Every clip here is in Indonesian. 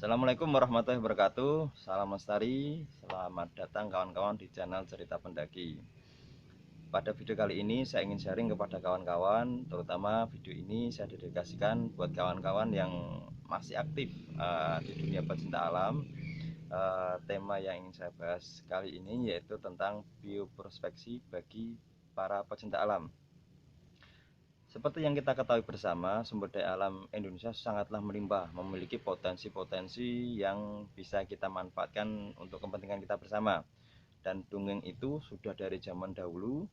Assalamualaikum warahmatullahi wabarakatuh. Salam lestari. Selamat datang kawan-kawan di channel Cerita Pendaki. Pada video kali ini saya ingin sharing kepada kawan-kawan, terutama video ini saya dedikasikan buat kawan-kawan yang masih aktif di dunia pecinta alam. Tema yang ingin saya bahas kali ini yaitu tentang bioprospeksi bagi para pecinta alam. Seperti yang kita ketahui bersama, sumber daya alam Indonesia sangatlah melimpah, memiliki potensi-potensi yang bisa kita manfaatkan untuk kepentingan kita bersama. Dan dongeng itu sudah dari zaman dahulu,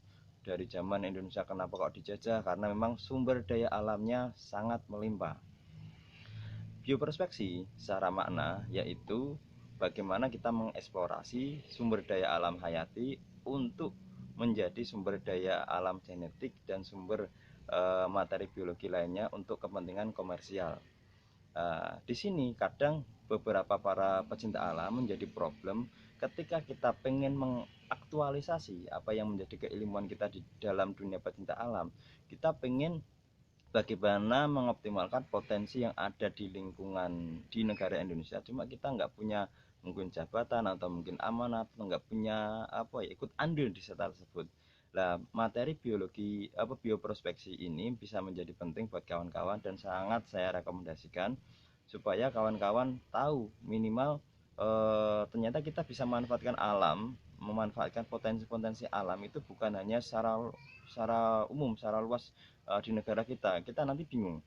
dari zaman Indonesia kenapa kok dijajah, karena memang sumber daya alamnya sangat melimpah. Bioprospeksi secara makna yaitu bagaimana kita mengeksplorasi sumber daya alam hayati untuk menjadi sumber daya alam genetik dan sumber materi biologi lainnya untuk kepentingan komersial. Di sini kadang beberapa para pecinta alam menjadi problem ketika kita pengen mengaktualisasi apa yang menjadi keilmuan kita di dalam dunia pecinta alam. Kita pengen bagaimana mengoptimalkan potensi yang ada di lingkungan di negara Indonesia. Cuma kita nggak punya mungkin jabatan atau mungkin amanat, atau nggak punya ikut andil di sektor tersebut. Nah, materi biologi bioprospeksi ini bisa menjadi penting buat kawan-kawan dan sangat saya rekomendasikan supaya kawan-kawan tahu minimal ternyata kita bisa memanfaatkan alam, memanfaatkan potensi-potensi alam itu bukan hanya secara umum, secara luas di negara kita nanti bingung.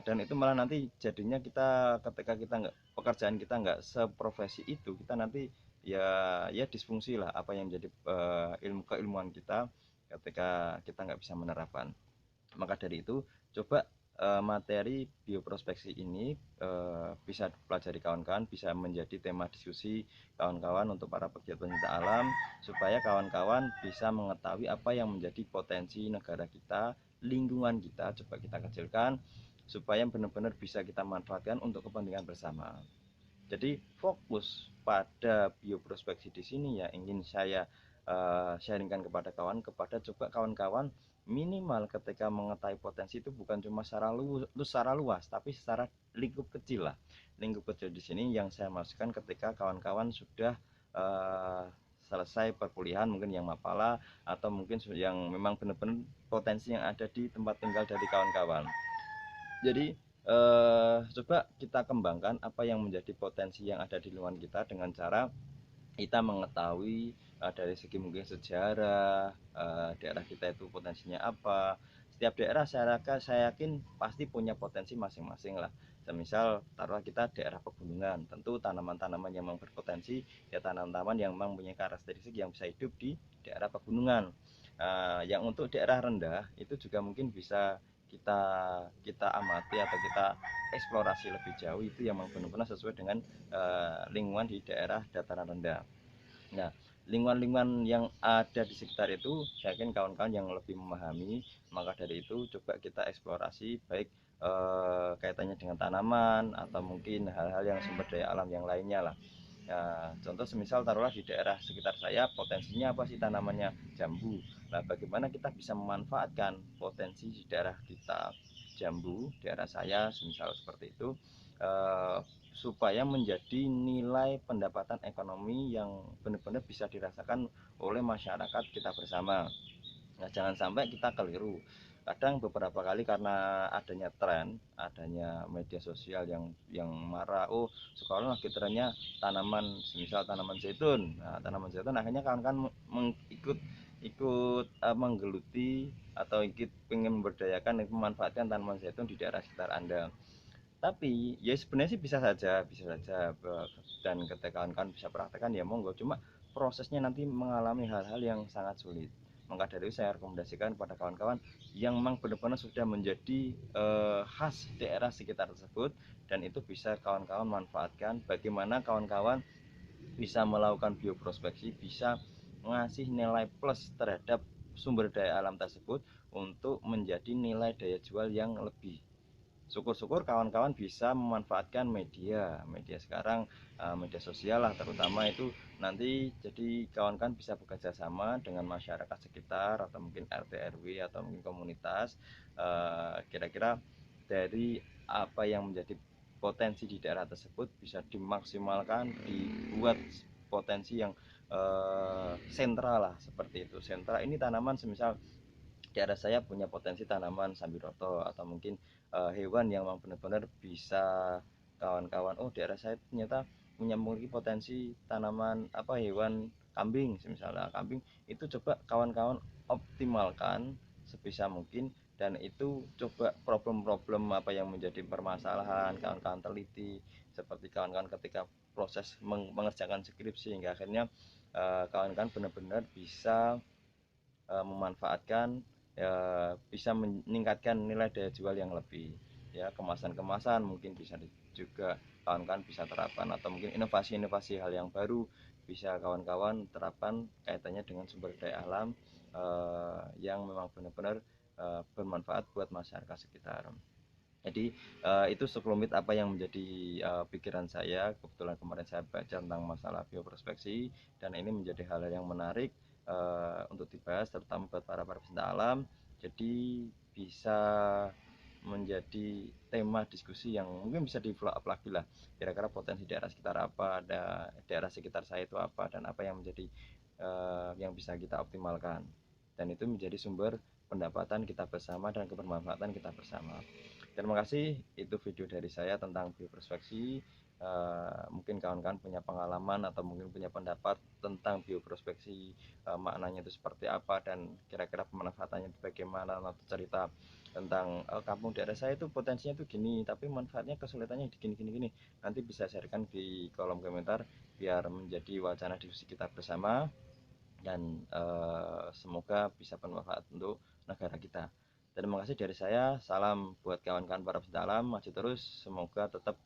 Dan itu malah nanti jadinya kita ketika kita nggak pekerjaan kita nggak seprofesi itu, kita nanti ya disfungsi lah apa yang menjadi ilmu keilmuan kita ketika kita nggak bisa menerapkan. Maka dari itu coba materi bioprospeksi ini bisa dipelajari kawan-kawan, bisa menjadi tema diskusi kawan-kawan untuk para pegiat pencinta alam supaya kawan-kawan bisa mengetahui apa yang menjadi potensi negara kita, lingkungan kita, coba kita kecilkan supaya benar-benar bisa kita manfaatkan untuk kepentingan bersama. Jadi fokus pada bioprospeksi di sini ya ingin saya sharingkan kepada coba kawan-kawan minimal ketika mengetahui potensi itu bukan cuma secara luas tapi secara lingkup kecil lah. Lingkup kecil di sini yang saya masukkan ketika kawan-kawan sudah selesai perkuliahan, mungkin yang mapala atau mungkin yang memang benar-benar potensi yang ada di tempat tinggal dari kawan-kawan. Jadi coba kita kembangkan apa yang menjadi potensi yang ada di lingkungan kita dengan cara kita mengetahui dari segi mungkin sejarah daerah kita itu potensinya apa. Setiap daerah saya yakin pasti punya potensi masing-masing lah. Semisal taruhlah kita daerah pegunungan, tentu tanaman-tanaman yang memang berpotensi ya tanaman-tanaman yang memang punya karakteristik yang bisa hidup di daerah pegunungan. Yang untuk daerah rendah itu juga mungkin bisa kita kita amati atau kita eksplorasi lebih jauh itu yang benar-benar sesuai dengan lingkungan di daerah dataran rendah. Nah, lingkungan-lingkungan yang ada di sekitar itu saya yakin kawan-kawan yang lebih memahami, maka dari itu coba kita eksplorasi baik kaitannya dengan tanaman atau mungkin hal-hal yang sumber daya alam yang lainnya lah. Ya, contoh semisal taruhlah di daerah sekitar saya potensinya apa sih tanamannya jambu. Nah, bagaimana kita bisa memanfaatkan potensi di daerah kita jambu, daerah saya semisal seperti itu eh, supaya menjadi nilai pendapatan ekonomi yang benar-benar bisa dirasakan oleh masyarakat kita bersama. Nah, jangan sampai kita keliru. Kadang beberapa kali karena adanya tren, adanya media sosial yang marah, oh sekarang lagi trennya tanaman, misal tanaman zaitun. Nah, tanaman zaitun akhirnya kawan-kawan ikut ikut menggeluti atau ikut ingin memberdayakan memanfaatkan tanaman zaitun di daerah sekitar Anda. Tapi ya sebenarnya sih bisa saja dan ketika kawan-kawan bisa praktekkan ya monggo. Cuma prosesnya nanti mengalami hal-hal yang sangat sulit. Maka dari itu saya rekomendasikan kepada kawan-kawan yang memang benar-benar sudah menjadi khas daerah sekitar tersebut dan itu bisa kawan-kawan manfaatkan. Bagaimana kawan-kawan bisa melakukan bioprospeksi, bisa mengasih nilai plus terhadap sumber daya alam tersebut untuk menjadi nilai daya jual yang lebih. Syukur-syukur kawan-kawan bisa memanfaatkan media sekarang, media sosial lah terutama itu nanti jadi kawan-kawan bisa bekerja sama dengan masyarakat sekitar atau mungkin RT RW atau mungkin komunitas kira-kira dari apa yang menjadi potensi di daerah tersebut bisa dimaksimalkan, dibuat potensi yang sentra lah, seperti itu. Sentra ini tanaman semisal daerah saya punya potensi tanaman sambiroto atau mungkin hewan yang memang benar-benar bisa kawan-kawan, oh daerah saya ternyata memiliki potensi tanaman apa, hewan kambing misalnya. Kambing itu coba kawan-kawan optimalkan sebisa mungkin, dan itu coba problem-problem apa yang menjadi permasalahan kawan-kawan teliti, seperti kawan-kawan ketika proses mengerjakan skripsi, hingga akhirnya kawan-kawan benar-benar bisa memanfaatkan, bisa meningkatkan nilai daya jual yang lebih. Ya, kemasan-kemasan mungkin bisa juga kawan-kawan bisa terapkan, atau mungkin inovasi-inovasi hal yang baru bisa kawan-kawan terapkan kaitannya dengan sumber daya alam yang memang benar-benar bermanfaat buat masyarakat sekitar. Jadi itu sekelumit apa yang menjadi pikiran saya. Kebetulan kemarin saya baca tentang masalah bioprospeksi, dan ini menjadi hal yang menarik untuk dibahas, terutama buat para pecinta alam. Jadi bisa menjadi tema diskusi yang mungkin bisa di follow up lagi lah, kira-kira potensi daerah sekitar apa, ada daerah sekitar saya itu apa, dan apa yang menjadi yang bisa kita optimalkan, dan itu menjadi sumber pendapatan kita bersama dan kebermanfaatan kita bersama. Terima kasih, itu video dari saya tentang bioprospeksi. Mungkin kawan-kawan punya pengalaman atau mungkin punya pendapat tentang bioprospeksi, maknanya itu seperti apa, dan kira-kira pemanfaatannya itu bagaimana, atau cerita tentang kampung daerah saya itu potensinya itu gini, tapi manfaatnya kesulitannya gini. Nanti bisa sharekan di kolom komentar biar menjadi wacana diskusi kita bersama, dan semoga bisa bermanfaat untuk negara kita. Terima kasih dari saya, salam buat kawan-kawan para pecinta alam, maju terus, semoga tetap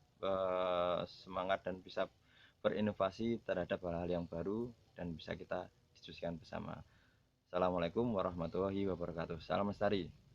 semangat dan bisa berinovasi terhadap hal-hal yang baru dan bisa kita diskusikan bersama. Assalamualaikum warahmatullahi wabarakatuh. Salam lestari.